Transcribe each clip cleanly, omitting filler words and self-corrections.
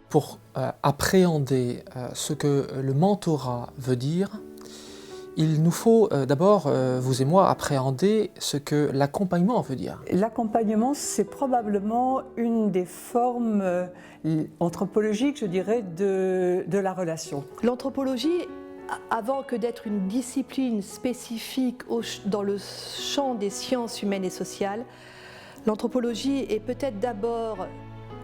Pour appréhender ce que le mentorat veut dire, il nous faut d'abord, vous et moi, appréhender ce que l'accompagnement veut dire. L'accompagnement, c'est probablement une des formes anthropologiques, je dirais, de la relation. L'anthropologie, avant que d'être une discipline spécifique dans le champ des sciences humaines et sociales, l'anthropologie est peut-être d'abord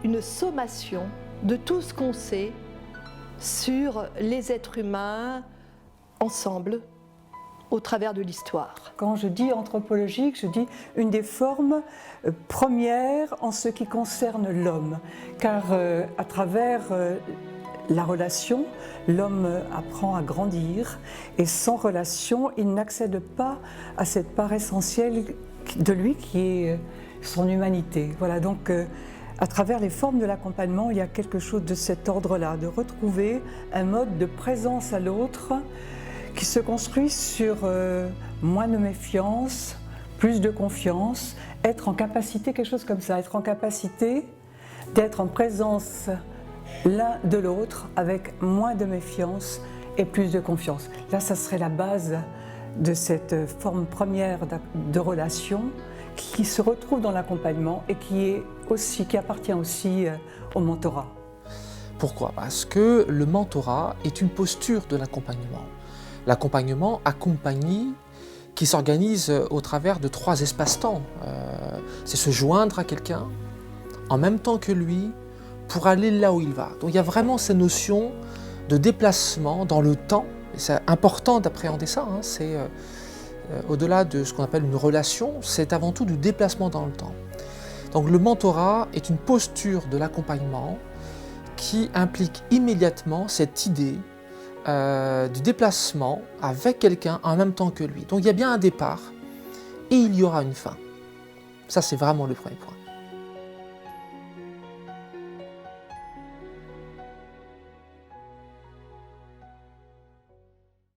une sommation de tout ce qu'on sait sur les êtres humains ensemble, au travers de l'histoire. Quand je dis anthropologique, je dis une des formes premières en ce qui concerne l'homme, car à travers la relation, l'homme apprend à grandir et sans relation, il n'accède pas à cette part essentielle de lui qui est son humanité. Voilà, donc à travers les formes de l'accompagnement, il y a quelque chose de cet ordre-là, de retrouver un mode de présence à l'autre qui se construit sur moins de méfiance, plus de confiance, être en capacité, quelque chose comme ça, être en capacité d'être en présence l'un de l'autre avec moins de méfiance et plus de confiance. Là, ça serait la base de cette forme première de relation qui se retrouve dans l'accompagnement et qui appartient aussi au mentorat. Pourquoi? Parce que le mentorat est une posture de l'accompagnement. L'accompagnement accompagné qui s'organise au travers de 3 espaces-temps. C'est se joindre à quelqu'un en même temps que lui pour aller là où il va. Donc il y a vraiment cette notion de déplacement dans le temps. Et c'est important d'appréhender ça. C'est au-delà de ce qu'on appelle une relation, c'est avant tout du déplacement dans le temps. Donc le mentorat est une posture de l'accompagnement qui implique immédiatement cette idée du déplacement avec quelqu'un en même temps que lui. Donc il y a bien un départ et il y aura une fin. Ça, c'est vraiment le premier point.